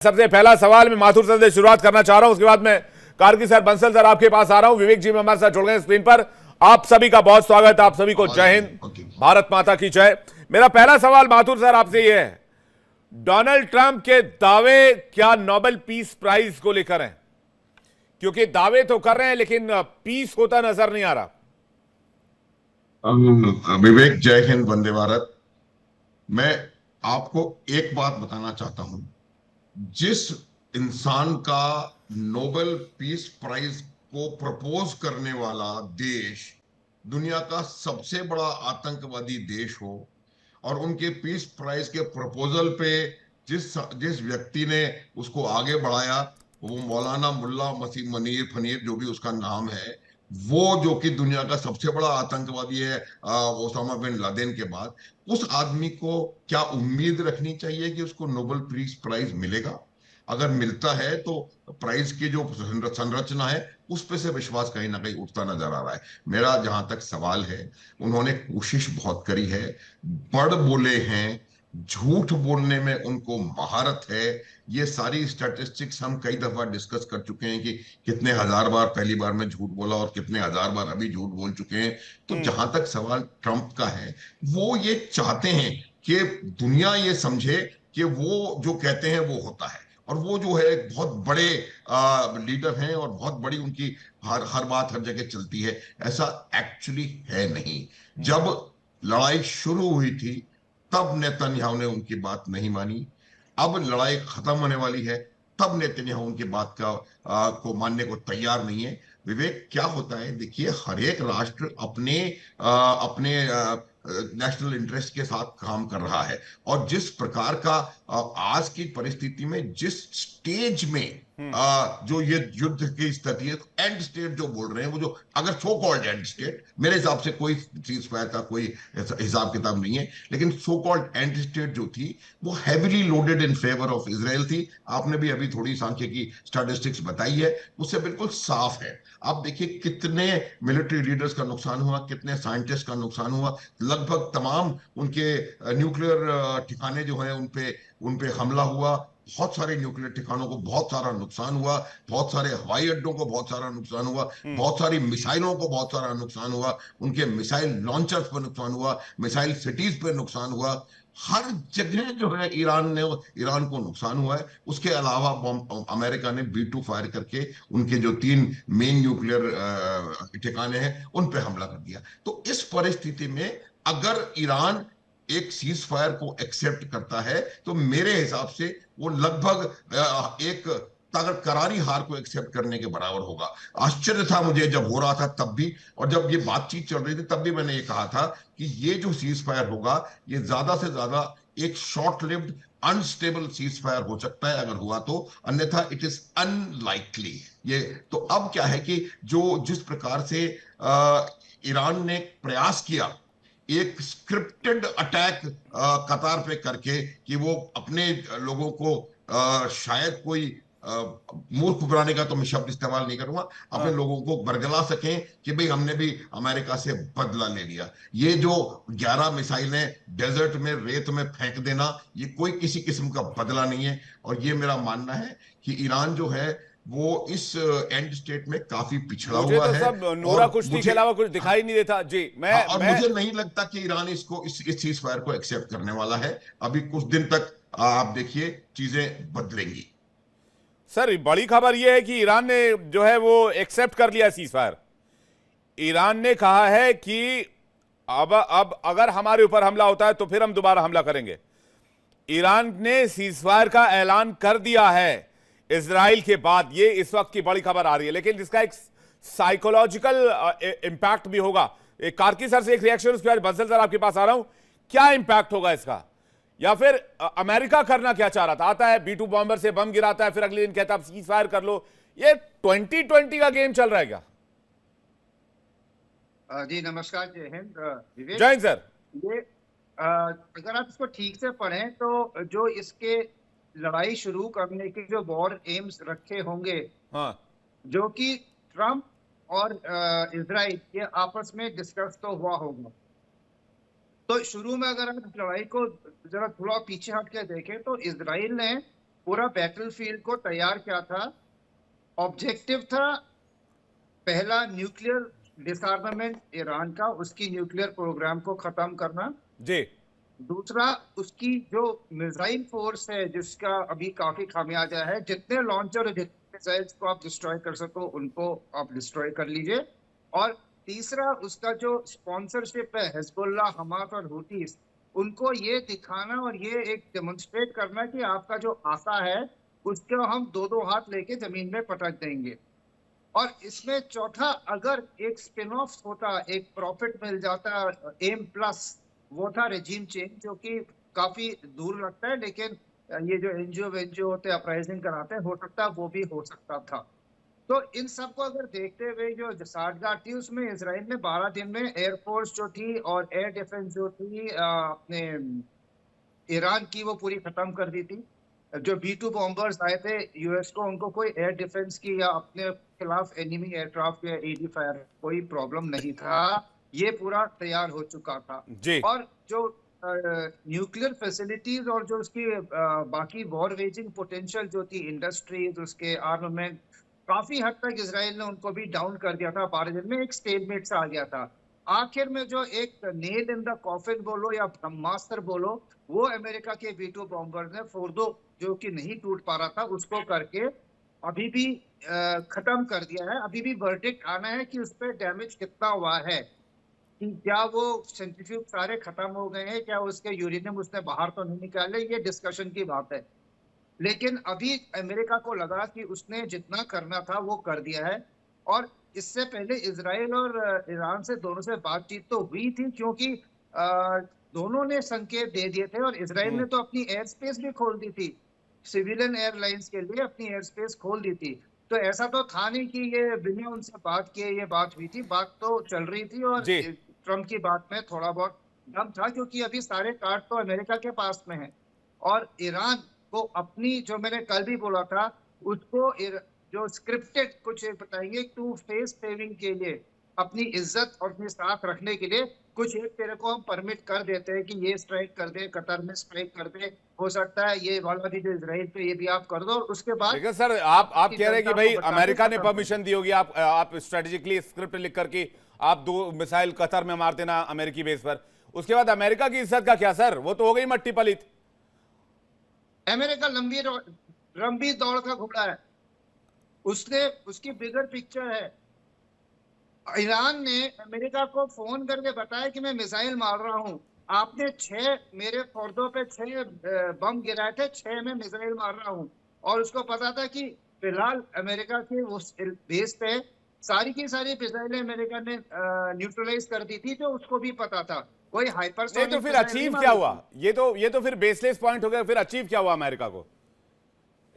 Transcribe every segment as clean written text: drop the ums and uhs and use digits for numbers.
सबसे पहला सवाल मैं माथुर सर से शुरुआत करना चाह रहा हूं, उसके बाद मैं कारगिल सर, बंसल सर आपके पास आ रहा हूं। विवेक जी में हमारे साथ जुड़ गए स्क्रीन पर। आप सभी का बहुत स्वागत है। आप सभी को जय हिंद, भारत माता की जय। मेरा पहला सवाल माथुर सर आपसे यह है, डोनाल्ड ट्रंप के दावे क्या नोबेल पीस प्राइज को लेकर हैं? क्योंकि दावे तो कर रहे हैं लेकिन पीस होता नजर नहीं आ रहा। विवेक, जय हिंद, वंदे भारत। मैं आपको एक बात बताना चाहता हूं। जिस इंसान का नोबेल पीस प्राइज को प्रपोज करने वाला देश दुनिया का सबसे बड़ा आतंकवादी देश हो और उनके पीस प्राइज के प्रपोजल पे जिस जिस व्यक्ति ने उसको आगे बढ़ाया, वो मौलाना मुल्ला मसीह मनीर फनीर, जो भी उसका नाम है, वो जो कि दुनिया का सबसे बड़ा आतंकवादी है ओसामा बिन लादेन के बाद, उस आदमी को क्या उम्मीद रखनी चाहिए कि उसको नोबेल पीस प्राइज मिलेगा? अगर मिलता है तो प्राइज की जो संरचना है उस पे से विश्वास कहीं ना कहीं उठता नजर आ रहा है। मेरा जहां तक सवाल है, उन्होंने कोशिश बहुत करी है, बड़ बोले हैं, झूठ बोलने में उनको महारत है। ये सारी स्टैटिस्टिक्स हम कई दफा डिस्कस कर चुके हैं कि कितने हजार बार पहली बार में झूठ बोला और कितने हजार बार अभी झूठ बोल चुके हैं। तो जहां तक सवाल ट्रंप का है, वो ये चाहते हैं कि दुनिया ये समझे कि वो जो कहते हैं वो होता है, और वो जो है एक बहुत बड़े लीडर हैं और बहुत बड़ी उनकी हर हर बात हर जगह चलती है। ऐसा एक्चुअली है नहीं। जब लड़ाई शुरू हुई थी तब नेतन्याहू ने उनकी बात नहीं मानी। अब लड़ाई खत्म होने वाली है, तब नेतन्याहू उनकी बात को मानने को तैयार नहीं है। विवेक, क्या होता है, देखिए, हर एक राष्ट्र अपने नेशनल इंटरेस्ट के साथ काम कर रहा है। और जिस प्रकार का आज की परिस्थिति में जिस स्टेज में जो ये युद्ध की स्थिति है, एंड स्टेट जो बोल रहे हैं, वो जो अगर सो कॉल्ड एंड स्टेट, मेरे हिसाब से कोई सीज फायर का कोई हिसाब किताब नहीं है, लेकिन सो कॉल्ड एंड स्टेट जो थी वो heavily loaded in favour of Israel थी। आपने भी अभी थोड़ी सांख्यिकी स्टैटिस्टिक्स बताई है, उससे बिल्कुल साफ है। आप देखिए कितने मिलिट्री लीडर्स का नुकसान हुआ, कितने साइंटिस्ट का नुकसान हुआ। लगभग तमाम उनके न्यूक्लियर ठिकाने जो हैं उन पे हमला हुआ। बहुत सारे न्यूक्लियर ठिकानों को बहुत सारा नुकसान हुआ, बहुत सारे हवाई अड्डों को बहुत सारा नुकसान हुआ, बहुत सारी मिसाइलों को बहुत सारा नुकसान हुआ, उनके मिसाइल लॉन्चर्स पर नुकसान हुआ, मिसाइल सिटीज पर नुकसान हुआ। हर जगह जो है ईरान को नुकसान हुआ है। उसके अलावा अमेरिका ने B2 फायर करके उनके जो 3 मेन न्यूक्लियर ठिकाने हैं उन पे हमला कर दिया। तो इस परिस्थिति में अगर ईरान एक सीज फायर को एक्सेप्ट करता है तो मेरे हिसाब से वो लगभग एक करारी हार को एक्सेप्ट करने के बराबर होगा। आश्चर्य था मुझे जब हो रहा था तब भी, और जब ये बातचीत चल रही थी तब भी मैंने ये कहा था कि ये जो सीज फायर होगा ये ज्यादा से ज्यादा एक short lived unstable cease fire हो सकता है अगर हुआ तो, अन्यथा इट इज अनलाइकली। ये तो अब क्या है कि जो जिस प्रकार से ईरान ने प्रयास किया एक स्क्रिप्टेड अटैक कतार पे करके कि वो अपने लोगों को शायद कोई मूर्ख बनाने का तो मैं शब्द इस्तेमाल नहीं करूंगा, अपने लोगों को बरगला सकें कि भाई हमने भी अमेरिका से बदला ले लिया। ये जो 11 मिसाइलें डेजर्ट में रेत में फेंक देना, ये कोई किसी किस्म का बदला नहीं है। और ये मेरा मानना है कि ईरान जो है वो इस एंड स्टेट में काफी पिछड़ा मुझे हुआ तो है। सब नोरा और कुश्ती के मुझे अलावा कुछ दिखाई नहीं देता जी। हाँ, मैं और मैं मुझे नहीं लगता कि ईरान इसको इस चीज फायर को एक्सेप्ट करने वाला है। अभी कुछ दिन तक आप देखिए चीजें बदलेंगी। सर, बड़ी खबर यह है कि ईरान ने जो है वो एक्सेप्ट कर लिया सीज फायर। ईरान ने कहा है कि अब अगर हमारे ऊपर हमला होता है तो फिर हम दोबारा हमला करेंगे। ईरान ने सीजफायर का ऐलान कर दिया है इजराइल के बाद। ये इस वक्त की बड़ी खबर आ रही है, लेकिन इसका एक साइकोलॉजिकल इंपैक्ट भी होगा। एक कारकी सर से एक रिएक्शन, उसके बाद बंसल सर आपके पास आ रहा हूं। क्या इंपैक्ट होगा इसका? या फिर अमेरिका करना क्या चाह रहा था? आता है B2 बॉम्बर से बम गिराता है, फिर अगले दिन कहता है सीज फायर कर लो। ये 2020 का गेम चल रहा है क्या? जी नमस्कार, जय हिंद। विवेक, जय हिंद सर। ये अगर आप इसको ठीक से पढ़ें तो जो इसके लड़ाई शुरू करने के जो वॉर एम्स रखे होंगे, हाँ, जो कि ट्रम्प और इजराइल ये आपस में डिस्कस तो हुआ होगा। तो शुरू में अगर आप लड़ाई को जरा थोड़ा पीछे हट के देखें तो इजराइल ने पूरा बैटलफील्ड को तैयार किया था। ऑब्जेक्टिव था पहला न्यूक्लियर डिसआर्मामेंट ईरान का, उसकी न्यूक्लियर प्रोग्राम को खत्म करना। जी दूसरा, उसकी जो मिसाइल फोर्स है जिसका अभी काफी खामियाजा है, जितने लॉन्चर और जितने मिसाइल्स को आप डिस्ट्रॉय कर सको उनको आप डिस्ट्रॉय कर लीजिए। और तीसरा, उसका जो स्पॉन्सरशिप है हिजबुल्लाह, हमास और हुतीस, उनको ये दिखाना और ये एक डेमोन्स्ट्रेट करना कि आपका जो आका है उसको हम दो दो हाथ लेके जमीन में पटक देंगे। और इसमें चौथा, अगर एक स्पिन ऑफ होता, एक प्रॉफिट मिल जाता एम प्लस, वो था रेजिम चेंज, जो कि काफी दूर लगता है, लेकिन ये जो एनजीओ होते हैं अपराइजिंग कराते हैं, हो सकता है वो भी हो सकता था। तो इन सब को अगर देखते हुए जो साठगांठ थी उसमें इसराइल ने 12 दिन में एयरफोर्स जो थी और एयर डिफेंस जो थी अपने ईरान की, वो पूरी खत्म कर दी थी। जो B-2 बॉम्बर्स आए थे यूएस को, उनको कोई एयर डिफेंस की या अपने खिलाफ एनिमी एयरक्राफ्ट या एडी फायर कोई प्रॉब्लम नहीं था, ये पूरा तैयार हो चुका था। जी और जो न्यूक्लियर फैसिलिटीज और जो उसकी बाकी वॉर वेजिंग पोटेंशियल जो थी, इंडस्ट्रीज, उसके आर्मामेंट, काफी हद तक इसराइल ने उनको भी डाउन कर दिया था। 12 दिन में एक स्टेलमेट से आ गया था। आखिर में जो एक नेल इन द कॉफिन बोलो या ब्रह्मास्त्र बोलो, वो अमेरिका के B-2 बॉम्बर ने फोर्दो, जो कि नहीं टूट पा रहा था, उसको करके अभी भी खत्म कर दिया है। अभी भी वर्डिक्ट आना है कि उस पर डैमेज कितना हुआ है, कि क्या वो सेंट्रीफ्यूज सारे खत्म हो गए हैं, क्या उसके यूरेनियम उसने बाहर तो नहीं निकाले, ये डिस्कशन की बात है। लेकिन अभी अमेरिका को लगा कि उसने जितना करना था वो कर दिया है। और इससे पहले इजराइल और ईरान से दोनों से बातचीत तो हुई थी, क्योंकि दोनों ने संकेत दे दिए थे, और इजराइल ने तो अपनी एयर स्पेस भी खोल दी थी, सिविलियन एयरलाइंस के लिए अपनी एयर स्पेस खोल दी थी। तो ऐसा तो था नहीं कि ये बिना उनसे बात किए ये बात हुई थी, बात तो चल रही थी। और जी ट्रम्प की बात में थोड़ा बहुत दम था, क्योंकि अभी सारे कार्ड तो अमेरिका के पास में है। और ईरान को अपनी, जो मैंने कल भी बोला था, उसको जो स्क्रिप्टेड कुछ बताएंगे टू फेस सेविंग के लिए, अपनी इज्जत और अपनी साथ रखने के लिए कुछ एक तेरे को हम परमिट कर देते हैं कि ये स्ट्राइक कर दे, कतर में स्ट्राइक कर दे, हो सकता है ये वाला भी जो इजराइल पे, ये भी आप कर दो। और उसके बाद लेकिन सर आप कह रहे हैं कि भाई जनता को बता के अमेरिका ने खत्म कर परमिशन दी होगी, आप स्ट्रेटेजिकली स्क्रिप्ट लिख करके आप 2 मिसाइल कतर में मार देना अमेरिकी बेस पर, उसके बाद अमेरिका की इज्जत का क्या सर? वो तो हो गई मट्टी पलित। अमेरिका लंबी दौड़ का घोड़ा है, उसने उसकी बिगर पिक्चर है। ईरान ने अमेरिका को फोन करके बताया कि मैं मिसाइल मार रहा हूं, आपने 6 मेरे फोर्दों पे 6 बम गिराए थे, 6 में मिसाइल मार रहा हूं। और उसको पता था कि फिलहाल अमेरिका के उस बेस पे सारी की सारी मिसाइलें अमेरिका ने न्यूट्रलाइज कर दी थी, तो उसको भी पता था। कोई नहीं हाइपरसोनिक तो फिर मिसाइल अचीव नहीं क्या मारी हुआ? थी। ये तो फिर बेसलेस पॉइंट हो गया। फिर अचीव क्या हुआ अमेरिका को?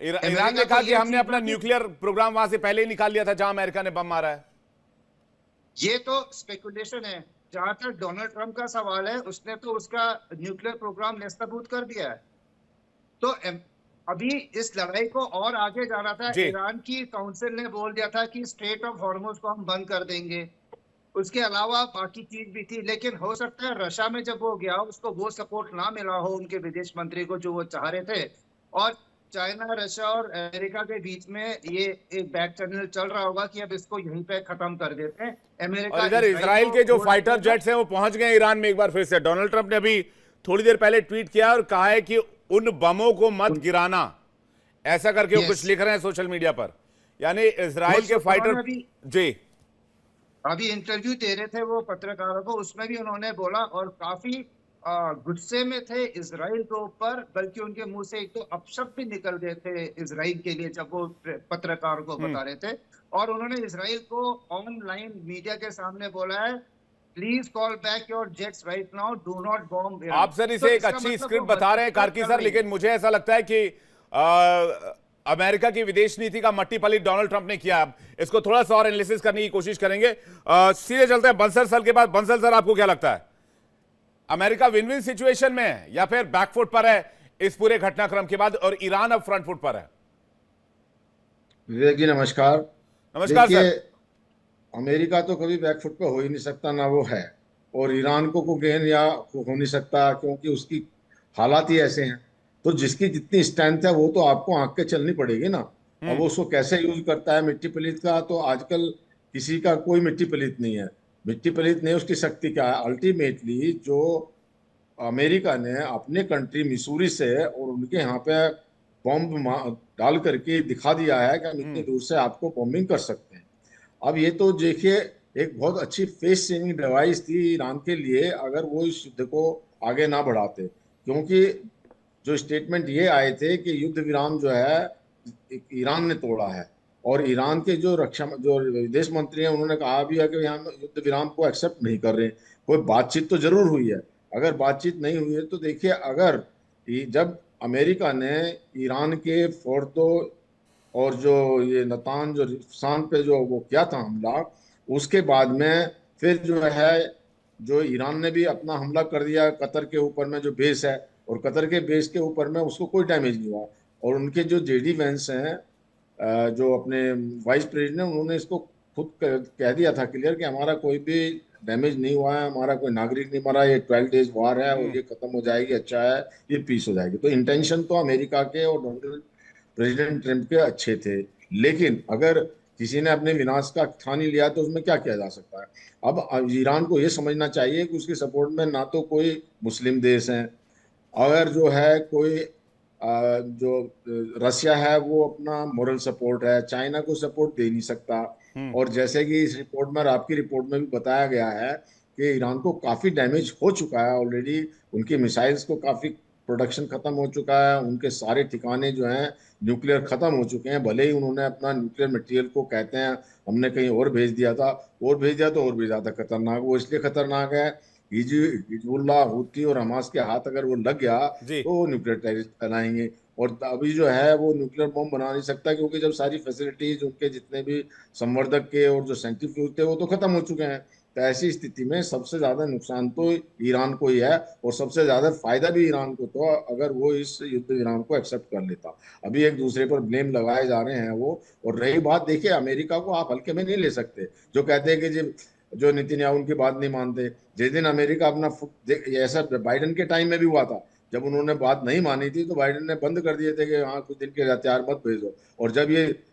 ईरान ने अमेरिका कहा को कि ये हमने अचीव अपना हुआ कि न्यूक्लियर प्रोग्राम वहां से पहले ही निकाल लिया था जहां अमेरिका ने बम मारा है। ये तो स्पेकुलेशन है। जहां तक डोनाल्ड ट्रंप का सवाल है, उसने तो उसका न्यूक्लियर प्रोग्राम नेस्तनाबूद कर दिया है। तो अभी इस लड़ाई को और आगे जाना था। जी ईरान की काउंसिल ने बोल दिया था कि स्ट्रेट ऑफ हॉर्मुज को हम बंद कर देंगे। उसके अलावा बाकी चीज भी थी, लेकिन हो सकता है रशिया में जब वो गया उसको वो सपोर्ट ना मिला हो उनके विदेश मंत्री को जो वो चाह रहे थे। और चाइना, रशिया और अमेरिका के बीच में ये एक बैक चैनल चल रहा होगा कि अब इसको यहीं पे खत्म कर देते हैं। और अमेरिका इधर इजराइल को के जो बोल फाइटर देगा। जेट्स हैं वो पहुंच गए ईरान में एक बार फिर से। डोनाल्ड ट्रंप ने अभी थोड़ी देर पहले ट्वीट किया और कहा है कि उन बमों को मत गिराना, ऐसा करके वो कुछ लिख रहे हैं सोशल मीडिया पर। यानी इजराइल के फाइटर जी अभी इंटरव्यू दे रहे थे वो पत्रकारों को, उसमें भी उन्होंने बोला, और काफी गुस्से में थे इजराइल के ऊपर, बल्कि उनके मुंह से एक तो अपशब्द भी निकल गए थे इजराइल के लिए जब वो पत्रकारों को बता रहे थे। और उन्होंने इजराइल को ऑनलाइन मीडिया के सामने बोला है, please call back your jets right now, do not bomb. आप सर इसे एक अच्छी स्क्रिप्ट बता रहे हैं कार्की सर, लेकिन मुझे ऐसा लगता है कि अमेरिका की विदेश नीति का मट्टी पलित डोनाल्ड ट्रंप ने किया। इसको थोड़ा सा और एनालिसिस करने की कोशिश करेंगे। सीधे चलते हैं बंसल सर के बाद। बंसल सर, आपको क्या लगता है, अमेरिका विन विन सिचुएशन में है या फिर बैकफुट पर है इस पूरे घटनाक्रम के बाद, और ईरान अब फ्रंट फुट पर है? विवेक जी नमस्कार। नमस्कार देखिए, सर। अमेरिका तो कभी बैकफुट पे हो ही नहीं सकता, ना वो है, और ईरान को गेन या हो नहीं सकता, क्योंकि उसकी हालात ही ऐसे हैं। तो जिसकी जितनी स्ट्रेंथ है वो तो आपको आंख के चलनी पड़ेगी ना। अब वो उसको कैसे यूज करता है मिट्टी पलीत का, तो आजकल किसी का कोई मिट्टी पलीत नहीं है। मिट्टी पलीत नहीं, उसकी शक्ति क्या है अल्टीमेटली। जो अमेरिका ने अपने कंट्री मिसूरी से और उनके यहाँ पे डाल करके दिखा दिया है कि हम इतनी दूर से आपको बॉम्बिंग कर सकते हैं। अब ये तो देखिए एक बहुत अच्छी फेस सेविंग डिवाइस थी ईरान के लिए, अगर वो इस युद्ध को आगे ना बढ़ाते। क्योंकि जो स्टेटमेंट ये आए थे कि युद्ध विराम जो है ईरान ने तोड़ा है, और ईरान के जो विदेश मंत्री हैं उन्होंने कहा भी है कि हम युद्ध विराम को एक्सेप्ट नहीं कर रहे। कोई बातचीत तो जरूर हुई है। अगर बातचीत नहीं हुई है तो देखिए, अगर जब अमेरिका ने ईरान के फोर्दो और जो ये नतान जो रिफसान पे जो वो किया था हमला, उसके बाद में फिर जो है जो ईरान ने भी अपना हमला कर दिया कतर के ऊपर में जो बेस है, और कतर के बेस के ऊपर में उसको कोई डैमेज नहीं हुआ। और उनके जो जेडी वेंस हैं, जो अपने वाइस प्रेसिडेंट हैं, उन्होंने इसको खुद कह दिया था क्लियर कि हमारा कोई भी डैमेज नहीं हुआ है, हमारा कोई नागरिक नहीं मरा, ये 12 डेज वार है और ये खत्म हो जाएगी, अच्छा है, ये पीस हो जाएगी। तो इंटेंशन तो अमेरिका के और डोनाल्ड प्रेसिडेंट ट्रंप के अच्छे थे, लेकिन अगर किसी ने अपने विनाश का ठान ही लिया तो उसमें क्या किया जा सकता है। अब ईरान को ये समझना चाहिए कि उसके सपोर्ट में ना तो कोई मुस्लिम देश हैं, अगर जो है कोई जो रसिया है वो अपना मॉरल सपोर्ट है, चाइना को सपोर्ट दे नहीं सकता। और जैसे कि इस रिपोर्ट में, आपकी रिपोर्ट में भी बताया गया है कि ईरान को काफी डैमेज हो चुका है ऑलरेडी, उनकी मिसाइल्स को काफी प्रोडक्शन खत्म हो चुका है, उनके सारे ठिकाने जो हैं न्यूक्लियर खत्म हो चुके हैं। भले ही उन्होंने अपना न्यूक्लियर मटेरियल को कहते हैं हमने कहीं और भेज दिया था, और भेज दिया तो और भी ज्यादा खतरनाक। वो इसलिए खतरनाक है, हिजबुल्लाह, हुती और हमास के हाथ अगर वो लग गया जी। तो वो न्यूक्लियर टेररिस्ट बनाएंगे। और अभी जो है वो न्यूक्लियर बॉम्ब बना नहीं सकता, क्योंकि जब सारी फैसिलिटीज उनके जितने भी संवर्धक के और जो सेंट्रीफ्यूज थे वो तो खत्म हो चुके हैं। तो ऐसी स्थिति में सबसे ज्यादा नुकसान तो ईरान को ही है, और सबसे ज्यादा फायदा भी ईरान को तो अगर वो इस युद्ध विराम को एक्सेप्ट कर लेता। अभी एक दूसरे पर ब्लेम लगाए जा रहे हैं वो। और रही बात, देखिए अमेरिका को आप हल्के में नहीं ले सकते। जो कहते हैं कि जो नेतन्याहू उनकी बात नहीं मानते, जिस दिन अमेरिका अपना ऐसा बाइडेन के टाइम में भी हुआ था, जब उन्होंने बात नहीं मानी थी तो बाइडेन ने बंद कर दिए थे कि हाँ कुछ दिन के हथियार मत भेजो। और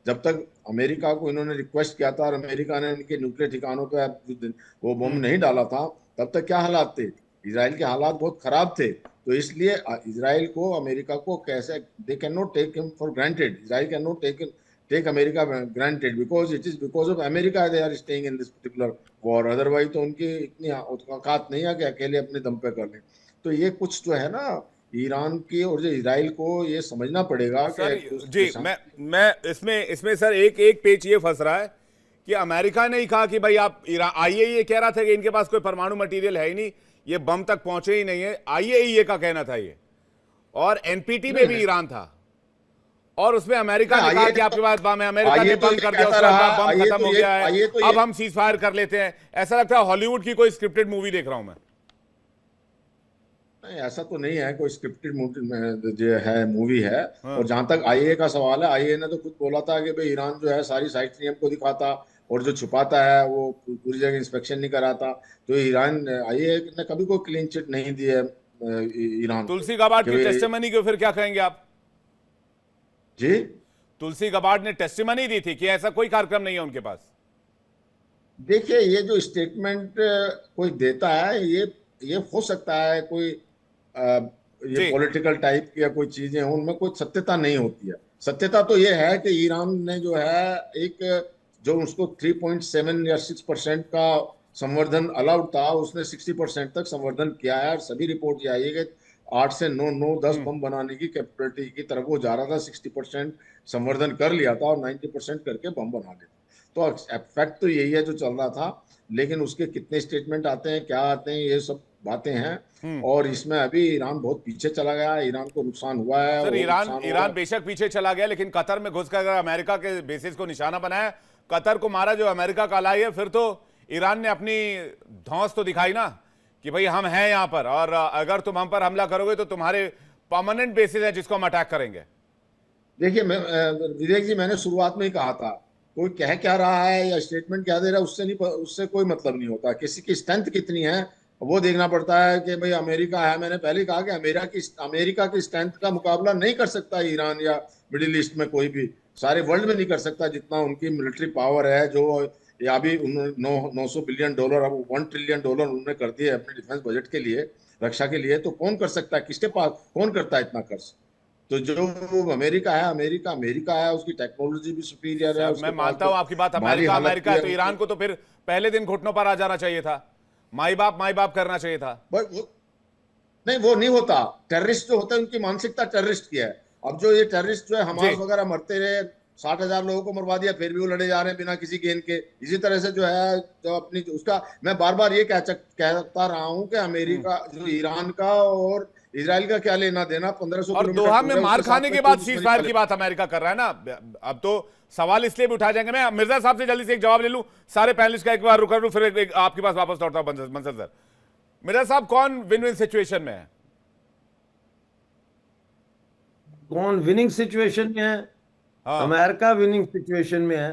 जब तक अमेरिका को इन्होंने रिक्वेस्ट किया था और अमेरिका ने उनके न्यूक्लियर ठिकानों पर वो बम नहीं डाला था, तब तक क्या हालात थे, इसराइल के हालात बहुत खराब थे। तो इसलिए इसराइल को, अमेरिका को कैसे, they can not take him for granted, Israel can not take America granted, because it is because of America they are staying in this particular war. Otherwise तो उनकी इतनी औकात नहीं है कि अकेले अपने दम पे कर लें। तो ये कुछ जो है ना, ईरान की और जो इसराइल को ये समझना पड़ेगा कि सर एक दूसरे जी, के साथ। मैं इसमें सर एक पेच ये फंस रहा है कि अमेरिका ने ही कहा कि भाई आप ईरान, आईएईए कह रहा था कि इनके पास कोई परमाणु मटेरियल है ही नहीं, ये बम तक पहुंचे ही नहीं है, आईएईए का कहना था ये। और एनपीटी में भी ईरान था, और उसमें अमेरिका ने कहा कि आपके पास बम है, अमेरिका ने बंद कर दिया, उसके बाद बम खत्म हो गया है, अब हम सीज फायर कर लेते हैं। ऐसा लगता है हॉलीवुड की कोई स्क्रिप्टेड मूवी देख रहा हूं मैं। नहीं, ऐसा तो नहीं है, कोई स्क्रिप्टेड जो है मूवी है। हाँ। और जहां तक आईए का सवाल है, आईए ने तो खुद बोला था कि भाई ईरान जो है सारी साइट सीइंग को दिखाता, और जो छुपाता है वो पूरी जगह इंस्पेक्शन नहीं कराता। तो ईरान, आईए ने कभी कोई क्लीन चिट नहीं दी है ईरान को। तुलसी गबार्ड की टेस्टिमनी को फिर क्या कहेंगे आप? जी, तुलसी गबार्ड ने टेस्टिमनी दी थी कि ऐसा कोई कार्यक्रम नहीं है उनके पास। देखिए ये जो स्टेटमेंट कोई देता है, ये हो सकता है कोई ये पॉलिटिकल टाइप की या कोई चीजें हों, उनमें कोई सत्यता नहीं होती है। सत्यता तो ये है कि ईरान ने जो है एक जो उसको 3.7 या 6% का संवर्धन अलाउड था, उसने 60% तक संवर्धन किया है। और सभी रिपोर्ट ये आई है कि 8 से 9 10 बम बनाने की कैपेबिलिटी की तरफ वो जा रहा था। 60% संवर्धन कर लिया था और 90% करके बम बना लेता। तो फैक्ट तो यही है जो चल रहा था, लेकिन उसके कितने स्टेटमेंट आते हैं, क्या आते हैं, ये सब बातें हैं। और इसमें अभी ईरान बहुत पीछे चला गया, ईरान को नुकसान हुआ है। सर ईरान बेशक पीछे चला गया, लेकिन कतर में घुसकर अमेरिका के बेसिस को निशाना बनाया, कतर को मारा जो अमेरिका का अलाई है। फिर तो ईरान ने अपनी धौंस तो दिखाई ना कि भाई हम हैं यहां पर, और अगर तुम हम पर हमला करोगे तो तुम्हारे परमानेंट बेसिस है जिसको हम अटैक करेंगे। देखिए विवेक जी, मैंने शुरुआत में ही कहा था, कोई कह क्या रहा है या स्टेटमेंट क्या दे रहा है उससे कोई मतलब नहीं होता। किसी की स्ट्रेंथ कितनी है वो देखना पड़ता है कि भाई अमेरिका है, मैंने पहले ही कहा कि अमेरिका की स्ट्रेंथ का मुकाबला नहीं कर सकता ईरान या मिडिल ईस्ट में कोई भी, सारे वर्ल्ड में नहीं कर सकता जितना उनकी मिलिट्री पावर है। जो या भी 900 बिलियन डॉलर, अब $1 ट्रिलियन उन्होंने कर दिए अपने डिफेंस बजट के लिए, रक्षा के लिए, तो कौन कर सकता है, किसके पास कौन करता है इतना खर्च? तो जो अमेरिका है, अमेरिका है, उसकी टेक्नोलॉजी भी सुपीरियर है, मैं उसके पास मानता हूं आपकी बात, माली अमेरिका हालत अमेरिका भी है, तो ईरान को तो फिर पहले दिन घुटनों पर आ जाना चाहिए था, माई बाप करना चाहिए था। नहीं, वो नहीं होता। टेररिस्ट जो होता है उनकी मानसिकता टेररिस्ट की है। अब जो ये टेररिस्ट जो है जी हमास वगैरह मरते रहे, 60,000 लोगों को मरवा दिया, फिर भी वो लड़े जा रहे हैं बिना किसी गेन के। इसी तरह से जो है, जो अपनी उसका, मैं बार बार ये कहता रहा हूं कि अमेरिका जो ईरान का और इजराइल का क्या लेना देना, 1500 और किलोमीटर दोहा दूर में है, मार उसके खाने साथ के में बाद कोई सीज दुश्मनी फायर का की बात अमेरिका कर रहा है ना। अब तो सवाल इसलिए भी उठाया जाएंगे। मैं मिर्जा साहब से जल्दी से एक जवाब ले लूं, सारे पैनलिस्ट का एक बार रुका लूं, फिर आपके पास वापस लौटता हूं। मंसर सर, मिर्जा साहब, कौन विन विन सिचुएशन में है? कौन विनिंग सिचुएशन में है? हाँ अमेरिका विनिंग सिचुएशन में है।